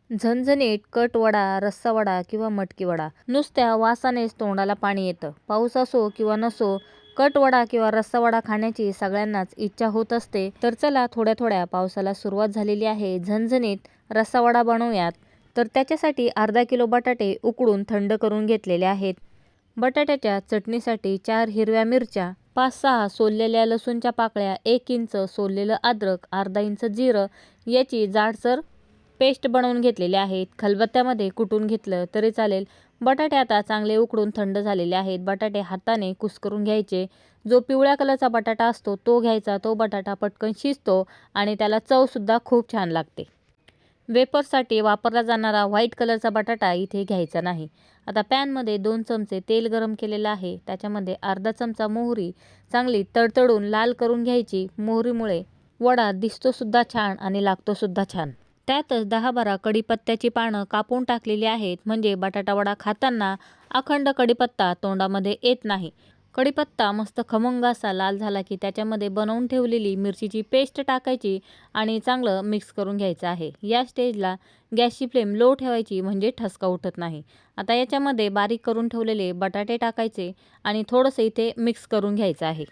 झणझणीत कट वडा, रस्सा वडा किंवा मटकी वडा. नुसत्या वासानेच तोंडाला पाणी येतं. पाऊस असो किंवा नसो, कट वडा किंवा रस्सा वडा खाण्याची सगळ्यांनाच इच्छा होत असते. तर चला, थोड्या थोड्या पावसाला सुरुवात झालेली आहे. झणझणीत रस्सा वडा बनवूयात. तर त्याच्यासाठी अर्धा किलो बटाटे उकडून थंड करून घेतलेले आहेत. बटाट्याच्या चटणीसाठी 4 हिरव्या मिरच्या, 5-6 सोललेल्या लसूणच्या पाकळ्या, 1 इंच सोललेलं अद्रक, अर्धा इंच जिरं याची जाडसर पेस्ट बनवून घेतलेली आहे. खलबत्त्यामध्ये कुटून घेतलं तरी चालेल. बटाटे आता चांगले उकडून थंड झालेले आहेत. बटाटे हाताने कुस्करून घ्यायचे. जो पिवळ्या कलरचा बटाटा असतो तो घ्यायचा. तो बटाटा पटकन शिजतो आणि त्याला चवसुद्धा खूप छान लागते. वेफरसाठी वापरला जाणारा व्हाईट कलरचा बटाटा इथे घ्यायचा नाही. आता पॅनमध्ये 2 चमचे तेल गरम केलेलं आहे. त्याच्यामध्ये अर्धा चमचा मोहरी चांगली तडतडून लाल करून घ्यायची. मोहरीमुळे वडा दिसतोसुद्धा छान आणि लागतोसुद्धा छान. त्यातच 10-12 कढीपत्त्याची पानं कापून टाकलेली आहेत. म्हणजे बटाटा वडा खाताना अखंड कढीपत्ता तोंडामध्ये येत नाही. कढीपत्ता मस्त खमंग असा लाल झाला की त्याच्यामध्ये बनवून ठेवलेली मिरचीची पेस्ट टाकायची आणि चांगलं मिक्स करून घ्यायचं आहे. या स्टेजला गॅसची फ्लेम लो ठेवायची म्हणजे ठसका उठत नाही. आता याच्यामध्ये बारीक करून ठेवलेले बटाटे टाकायचे आणि थोडंसं इथे मिक्स करून घ्यायचं आहे.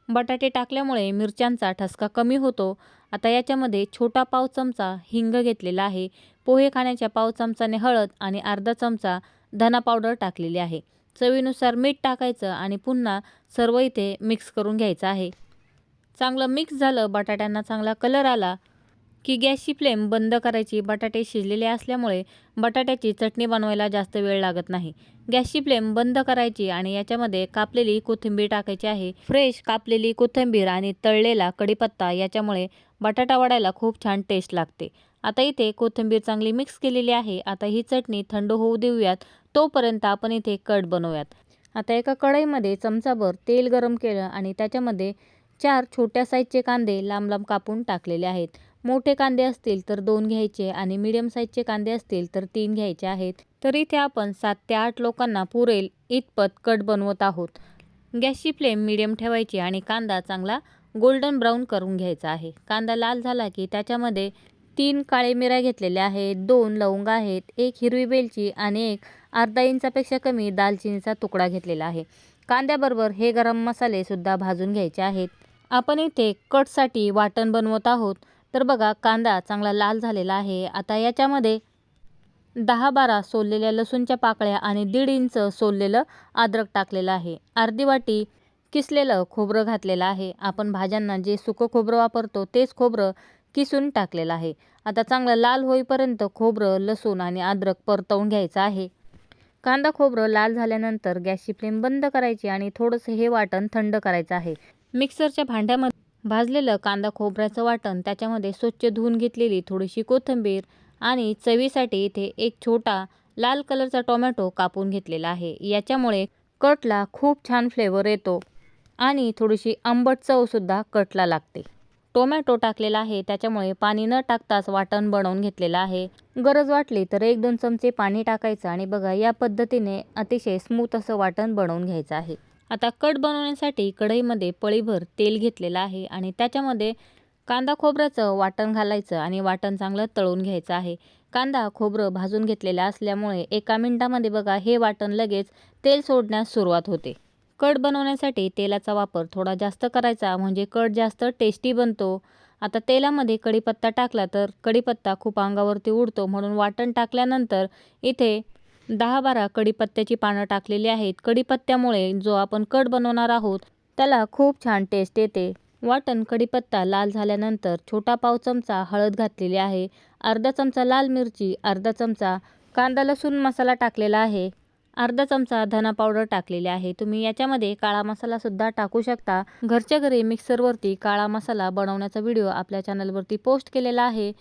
बटाटे टाकल्यामुळे मिरच्यांचा ठसका कमी होतो. आता याच्यामध्ये छोटा पाव चमचा हिंग घेतलेला आहे. पोहे खाण्याच्या पाव चमचाने हळद आणि अर्धा चमचा धना पावडर टाकलेली आहे. चवीनुसार मीठ टाकायचं आणि पुन्हा सर्व इथे मिक्स करून घ्यायचं आहे. चांगलं मिक्स झालं, बटाट्यांना चांगला कलर आला की गॅसची फ्लेम बंद करायची. बटाटे शिजलेले असल्यामुळे बटाट्याची चटणी बनवायला जास्त वेळ लागत नाही. गॅसची फ्लेम बंद करायची आणि याच्यामध्ये कापलेली कोथिंबीर टाकायची आहे. फ्रेश कापलेली कोथिंबीर आणि तळलेला कढीपत्ता याच्यामुळे बटाटा वड्याला खूप छान टेस्ट लागते. आता इथे कोथिंबीर चांगली मिक्स केलेली आहे. आता ही चटणी थंड होऊ देऊयात. तोपर्यंत आपण इथे कट बनवूयात. आता एका कढईमध्ये चमचाभर तेल गरम केलं आणि त्याच्यामध्ये 4 छोट्या साईजचे कांदे लांब लांब कापून टाकलेले आहेत. मोठे कांदे असतील तर 2 घ्यायचे आणि मीडियम साईजचे कांदे असतील तर 3 घ्यायचे आहेत. तर इथे आपण 7 ते 8 लोकांना पुरेल इतपत कट बनवत आहोत. गॅसची फ्लेम मीडियम ठेवायची आणि कांदा चांगला गोल्डन ब्राऊन करून घ्यायचा आहे. कांदा लाल झाला की त्याच्यामध्ये 3 काळे मिऱ्या घेतलेल्या आहेत, 2 लवंगा आहेत, 1 हिरवी वेलची आणि 1 अर्धा इंचापेक्षा कमी दालचिनीचा तुकडा घेतलेला आहे. कांद्याबरोबर हे गरम मसाले सुद्धा भाजून घ्यायचे आहेत. आपण इथे कटसाठी वाटण बनवत आहोत. तर बघा, कांदा चांगला लाल झालेला आहे. आता याच्यामध्ये 10-12 सोललेल्या लसूणच्या पाकळ्या आणि 1.5 इंच सोललेलं अद्रक टाकलेलं आहे. अर्धी वाटी किसलेलं खोबरं घातलेलं आहे. आपण भाज्यांना जे सुकं खोबरं वापरतो तेच खोबरं किसून टाकलेलं आहे. आता चांगलं लाल होईपर्यंत खोबरं, लसूण आणि अद्रक परतवून घ्यायचं आहे. कांदा खोबरं लाल झाल्यानंतर गॅसची फ्लेम बंद करायची आणि थोडंसं हे वाटण थंड करायचं आहे. मिक्सरच्या भांड्यामध्ये भाजलेलं कांदा खोबऱ्याचं वाटण, त्याच्यामध्ये स्वच्छ धुवून घेतलेली थोडीशी कोथिंबीर आणि चवीसाठी इथे एक छोटा लाल कलरचा टोमॅटो कापून घेतलेला आहे. याच्यामुळे कटला खूप छान फ्लेवर येतो आणि थोडीशी आंबट चवसुद्धा कटला लागते. टोमॅटो टाकलेला आहे त्याच्यामुळे पाणी न टाकताच वाटण बनवून घेतलेलं आहे. गरज वाटली तर 1-2 चमचे पाणी टाकायचं आणि बघा, या पद्धतीने अतिशय स्मूथ असं वाटण बनवून घ्यायचं आहे. आता कट बनवण्यासाठी कढईमध्ये पळीभर तेल घेतलेलं आहे आणि त्याच्यामध्ये कांदा खोबऱ्याचं वाटण घालायचं आणि वाटण चांगलं तळून घ्यायचं आहे. कांदा खोबरं भाजून घेतलेलं असल्यामुळे 1 मिनिटामध्ये बघा हे वाटण लगेच तेल सोडण्यास सुरुवात होते. कट बनवण्यासाठी तेलाचा वापर थोडा जास्त करायचा म्हणजे कट जास्त टेस्टी बनतो. आता तेलामध्ये कढीपत्ता टाकला तर कढीपत्ता खूप अंगावरती उडतो, म्हणून वाटण टाकल्यानंतर इथे 10-12 कढीपत्त्याची पानं टाकलेली आहेत. कढीपत्त्यामुळे जो आपण कट बनवणार आहोत त्याला खूप छान टेस्ट येते. वाटण कढीपत्ता लाल झाल्यानंतर छोटा पाव चमचा हळद घातलेली आहे, अर्धा चमचा लाल मिरची, अर्धा चमचा कांदा लसूण मसाला टाकलेला आहे, अर्धा चमचा धना पावडर टाकलेली आहे. तुम्ही याच्यामध्ये काळा मसाला सुद्धा टाकू शकता. घरच्या घरी मिक्सरवरती काळा मसाला बनवण्याचा व्हिडिओ आपल्या चॅनलवरती पोस्ट केलेला आहे.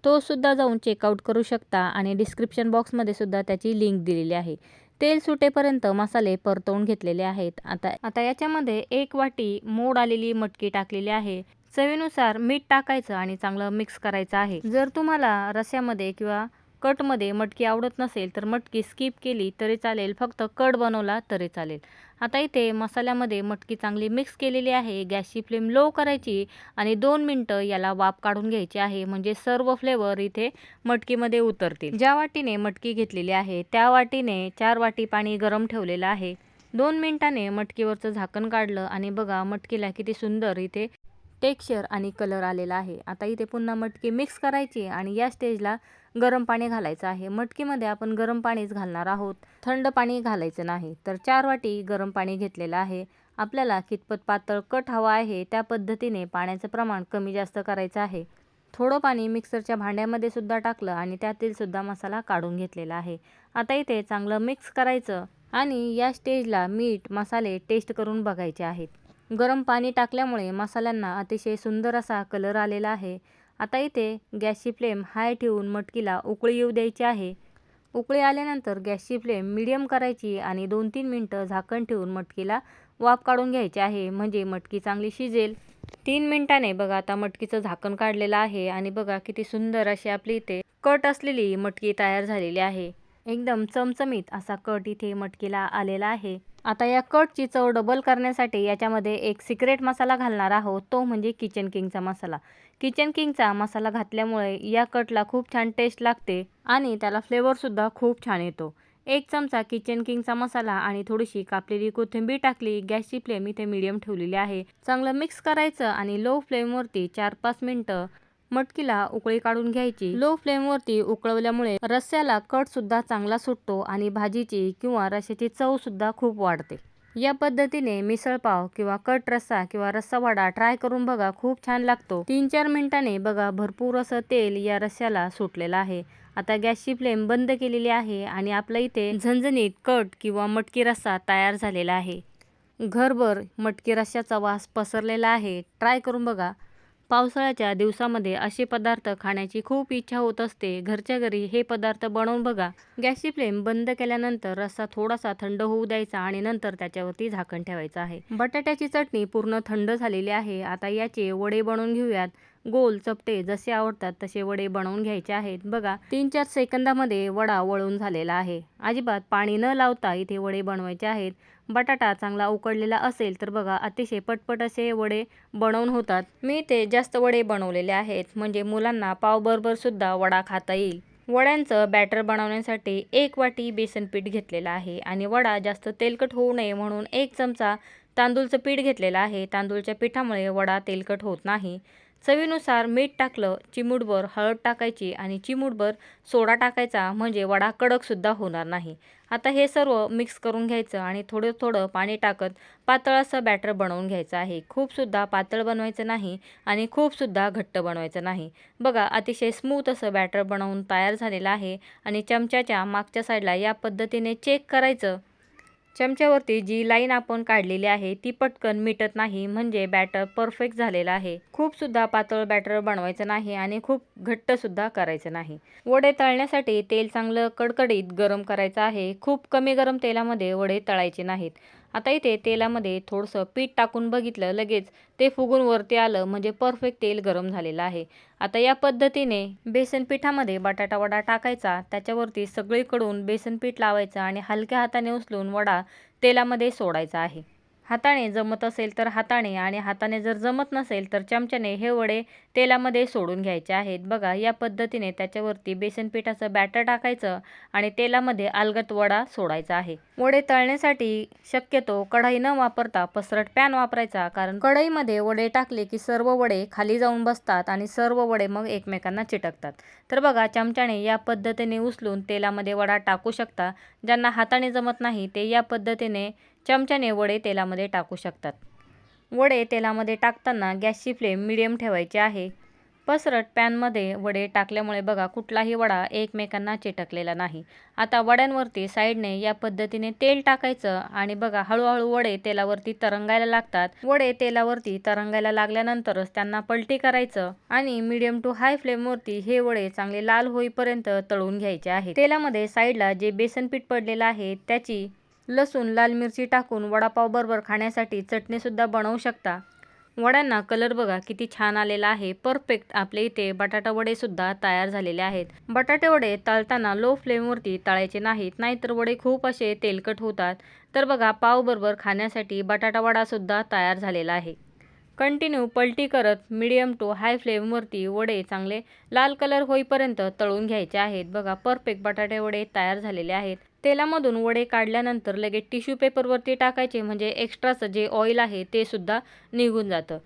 तो सुद्धा जाऊन चेकआउट करू शकता आणि डिस्क्रिप्शन बॉक्समध्ये सुद्धा त्याची लिंक दिलेली आहे. तेल सुटेपर्यंत मसाले परतवून घेतलेले आहेत. आता याच्यामध्ये 1 वाटी मोड आलेली मटकी टाकलेली आहे. चवीनुसार मीठ टाकायचं आणि चांगलं मिक्स करायचं आहे. जर तुम्हाला रस्स्यामध्ये किंवा कटमध्ये मटकी आवडत नसेल तर मटकी स्किप केली तरी चालेल, फक्त कट बनवला तरी चालेल. आता इथे मसाल्यामध्ये मटकी चांगली मिक्स केलेली आहे. गॅसची फ्लेम लो करायची आणि 2 मिनिटं याला वाफ काढून घ्यायची आहे, म्हणजे सर्व फ्लेवर इथे मटकीमध्ये उतरतील. ज्या वाटीने मटकी घेतलेली आहे त्या वाटीने 4 वाटी पाणी गरम ठेवलेलं आहे. 2 मिनिटांनी मटकीवरचं झाकण काढलं आणि बघा मटकीला किती सुंदर इथे टेक्स्चर आणि कलर आलेला आहे. आता इथे पुन्हा मटकी मिक्स करायची आणि या स्टेजला गरम पाणी घालायचं आहे. मटकीमध्ये आपण गरम पाणीच घालणार आहोत, थंड पाणी घालायचं नाही. तर 4 वाटी गरम पाणी घेतलेलं आहे. आपल्याला कितपत पातळ कट हवा आहे त्या पद्धतीने पाण्याचं प्रमाण कमी जास्त करायचं आहे. थोडं पाणी मिक्सरच्या भांड्यामध्ये सुद्धा टाकलं आणि त्यातील सुद्धा मसाला काढून घेतलेला आहे. आता इथे चांगलं मिक्स करायचं आणि या स्टेजला मीठ मसाले टेस्ट करून बघायचे आहेत. गरम पाणी टाकल्यामुळे मसाल्यांना अतिशय सुंदर असा कलर आलेला आहे. आता इथे गॅसची फ्लेम हाय ठेवून मटकीला उकळी येऊ द्यायची आहे. उकळी आल्यानंतर गॅसची फ्लेम मीडियम करायची आणि 2-3 मिनिटं झाकण ठेवून मटकीला वाफ काढून घ्यायची आहे, म्हणजे मटकी चांगली शिजेल. 3 मिनिटाने बघा आता मटकीचं झाकण काढलेलं आहे आणि बघा किती सुंदर अशी आपली इथे कट असलेली मटकी तयार झालेली आहे. एकदम चमचमीत असा कट इथे मटकीला आलेला आहे. आता या कटची चव डबल करण्यासाठी याच्यामध्ये एक सिक्रेट मसाला घालणार आहोत, तो म्हणजे किचन किंगचा मसाला. किचन किंगचा मसाला घातल्यामुळे या कटला खूप छान टेस्ट लागते आणि त्याला फ्लेवरसुद्धा खूप छान येतो. 1 चमचा किचन किंगचा मसाला आणि थोडीशी कापलेली कोथिंबीर टाकली. गॅसची फ्लेम इथे मीडियम ठेवलेली आहे. चांगलं मिक्स करायचं आणि लो फ्लेमवरती 4-5 मिनिटं मटकीला उकळी काढून घ्यायची. लो फ्लेमवरती उकळवल्यामुळे रस्स्याला कटसुद्धा चांगला सुटतो आणि भाजीची किंवा रश्श्याची चवसुद्धा खूप वाढते. या पद्धतीने मिसळपाव किंवा कट रस्सा किंवा रस्सा वडा ट्राय करून बघा, खूप छान लागतो. 3-4 मिनिटांनी बघा भरपूर असं तेल या रस्स्याला सुटलेलं आहे. आता गॅसची फ्लेम बंद केलेली आहे आणि आपला इथे झणझणीत कट किंवा मटकी रस्सा तयार झालेला आहे. घरभर मटकी रश्श्याचा वास पसरलेला आहे. ट्राय करून बघा. पावसाळ्याच्या दिवसामध्ये असे पदार्थ खाण्याची खूप इच्छा होत असते. घरच्या घरी हे पदार्थ बनवून बघा. गॅसची फ्लेम बंद केल्यानंतर रस्सा थोडासा थंड होऊ द्यायचा आणि नंतर त्याच्यावरती झाकण ठेवायचं आहे. बटाट्याची चटणी पूर्ण थंड झालेली आहे. आता याचे वडे बनवून घेऊयात. गोल चपटे जसे आवडतात तसे वडे बनवून घ्यायचे आहेत. बघा 3-4 सेकंदामध्ये वडा वळून झालेला आहे. अजिबात पाणी न लावता इथे वडे बनवायचे आहेत. बटाटा चांगला उकडलेला असेल तर बघा अतिशय पटपट असे वडे बनवून होतात. मी ते जास्त वडे बनवलेले आहेत, म्हणजे मुलांना पावबरोबर सुद्धा वडा खाता येईल. वड्यांचं बॅटर बनवण्यासाठी 1 वाटी बेसन पीठ घेतलेलं आहे आणि वडा जास्त तेलकट होऊ नये म्हणून 1 चमचा तांदूळचं पीठ घेतलेलं आहे. तांदूळच्या पिठामुळे वडा तेलकट होत नाही. चवीनुसार मीठ टाकलं, चिमूटभर हळद टाकायची आणि चिमूटभर सोडा टाकायचा, म्हणजे वडा कडकसुद्धा होणार नाही. आता हे सर्व मिक्स करून घ्यायचं आणि थोडं थोडं पाणी टाकत पातळ असं बॅटर बनवून घ्यायचं आहे. खूपसुद्धा पातळ बनवायचं नाही आणि खूपसुद्धा घट्ट बनवायचं नाही. बघा अतिशय स्मूथ असं बॅटर बनवून तयार झालेलं आहे आणि चमच्याच्या मागच्या साईडला या पद्धतीने चेक करायचं. चमच्यावरती जी लाईन आपण काढलेली आहे ती पटकन मिटत नाही, म्हणजे बॅटर परफेक्ट झालेलं आहे. खूपसुद्धा पातळ बॅटर बनवायचं नाही आणि खूप घट्टसुद्धा करायचं नाही. वडे तळण्यासाठी तेल चांगलं कडकडीत गरम करायचं आहे. खूप कमी गरम तेलामध्ये वडे तळायचे नाहीत. आता इथे तेलामध्ये थोडंसं पीठ टाकून बघितलं, लगेच ते फुगून वरती आलं, म्हणजे परफेक्ट तेल गरम झालेलं आहे. आता या पद्धतीने बेसन पिठामध्ये बटाटा वडा टाकायचा, त्याच्यावरती सगळीकडून बेसन पीठ लावायचं आणि हलक्या हाताने उचलून वडा तेलामध्ये सोडायचा आहे. हाताने जमत असेल तर हाताने आणि हाताने जर जमत नसेल तर चमच्याने हे वडे तेलामध्ये सोडून घ्यायचे आहेत. बघा या पद्धतीने त्याच्यावरती बेसन पिठाचं बॅटर टाकायचं आणि तेलामध्ये अलगद वडा सोडायचा आहे. वडे तळण्यासाठी शक्यतो कढई न वापरता पसरट पॅन वापरायचा, कारण कढईमध्ये वडे टाकले की सर्व वडे खाली जाऊन बसतात आणि सर्व वडे मग एकमेकांना चिटकतात. तर बघा चमच्याने या पद्धतीने उचलून तेलामध्ये वडा टाकू शकता. ज्यांना हाताने जमत नाही ते या पद्धतीने चमच्याने वडे तेलामध्ये टाकू शकतात. वडे तेलामध्ये टाकताना गॅसची फ्लेम मीडियम ठेवायची आहे. पसरट पॅनमध्ये वडे टाकल्यामुळे बघा कुठलाही वडा एकमेकांना चिटकलेला नाही. आता वड्यांवरती साईडने या पद्धतीने तेल टाकायचं आणि बघा हळूहळू वडे तेलावरती तरंगायला लागतात. वडे तेलावरती तरंगायला लागल्यानंतरच त्यांना पलटी करायचं आणि मीडियम टू हाय फ्लेमवरती हे वडे चांगले लाल होईपर्यंत तळून घ्यायचे आहेत. तेलामध्ये साईडला जे बेसन पीठ पडलेलं आहे त्याची लसूण लाल मिरची टाकून वडापाव बरोबर खाण्यासाठी चटणीसुद्धा बनवू शकता. वड्यांना कलर बघा किती छान आलेला आहे. परफेक्ट आपले इथे बटाटा वडे सुद्धा तयार झालेले आहेत. बटाटे वडे तळताना लो फ्लेमवरती तळायचे नाहीत, नाहीतर वडे खूप असे तेलकट होतात. तर बघा पाव बरोबर खाण्यासाठी बटाटा वडा सुद्धा तयार झालेला आहे. कंटिन्यू पलटी करत मीडियम टू हाय फ्लेमवरती वडे चांगले लाल कलर होईपर्यंत तळून घ्यायचे आहेत. बघा परफेक्ट बटाटे वडे तयार झालेले आहेत. तेलामधून वडे काढल्यानंतर लगेच टिश्यू पेपरवरती टाकायचे, म्हणजे एक्स्ट्राचं जे ऑइल आहे ते सुद्धा निघून जातं.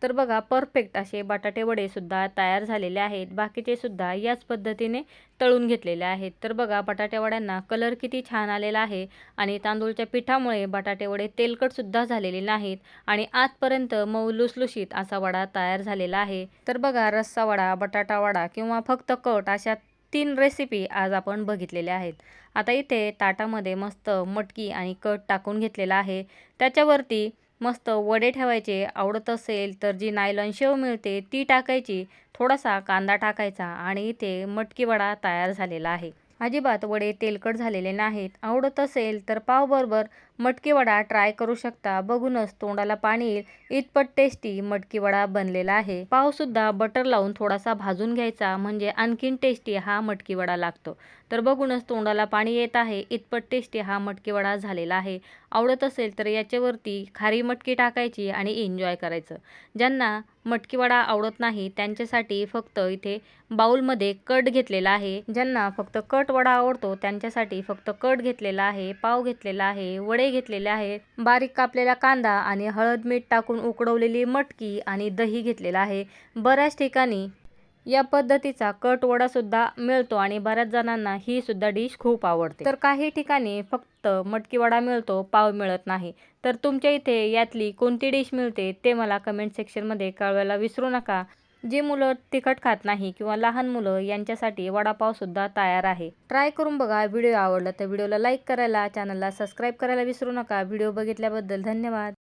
तर बघा परफेक्ट असे बटाटे वडे सुद्धा तयार झालेले आहेत. बाकीचे सुद्धा याच पद्धतीने तळून घेतलेले आहेत. तर बघा बटाटे वड्यांना कलर किती छान आलेला आहे आणि तांदूळच्या पिठामुळे बटाटे वडे तेलकट सुद्धा झालेले नाहीत आणि आतपर्यंत मऊ लुसलुशीत असा वडा तयार झालेला आहे. तर बघा रस्सा वडा, बटाटा वडा किंवा फक्त कट अशा 3 रेसिपी आज आपण बघितलेल्या आहेत. आता इथे ताटामध्ये मस्त मटकी आणि कट टाकून घेतलेला आहे. त्याच्यावरती मस्त वडे ठेवायचे. आवडत असेल तर जी नायलॉन शेव मिळते ती टाकायची, थोडासा कांदा टाकायचा आणि इथे मटकी वडा तयार झालेला आहे. अजिबात वडे तेलकट झालेले नाहीत. आवडत असेल तर पावबरोबर मटकी वडा ट्राय करू शकता. बघूनच तोंडाला पाणी येईल इतपत टेस्टी मटकी वडा बनलेला आहे. पावसुद्धा बटर लावून थोडासा भाजून घ्यायचा, म्हणजे आणखीन टेस्टी हा मटकी वडा लागतो. तर बघूनच तोंडाला पाणी येत आहे इतपत टेस्टी हा मटकी वडा झालेला आहे. आवडत असेल तर याच्यावरती खारी मटकी टाकायची आणि एन्जॉय करायचं. ज्यांना मटकी वडा आवडत नाही त्यांच्यासाठी फक्त इथे बाउलमध्ये कट घेतलेला आहे. ज्यांना फक्त कट वडा आवडतो त्यांच्यासाठी फक्त कट घेतलेला आहे, पाव घेतलेला आहे, वडे घेतलेले आहे, बारीक कापलेला कांदा आणि हळद मीठ टाकून उकडवलेली मटकी आणि दही घेतलेला आहे. बऱ्याच ठिकाणी या पद्धतीचा कट वडा सुद्धा मिळतो आणि बऱ्याच जणांना ही सुद्धा डिश खूप आवडते. तर काही ठिकाणी फक्त मटकी वडा मिळतो, पाव मिळत नाही. तर तुमच्या इथे यातली कोणती डिश मिळते ते मला कमेंट सेक्शनमध्ये कळवायला विसरू नका. जी मुलं तिखट खात नाही किंवा लहान मुलं यांच्यासाठी वडापाव सुद्धा तयार आहे. ट्राय करून बघा. व्हिडिओ आवडला तर व्हिडिओला लाईक करायला, चॅनलला सबस्क्राईब करायला विसरू नका. व्हिडिओ बघितल्याबद्दल धन्यवाद.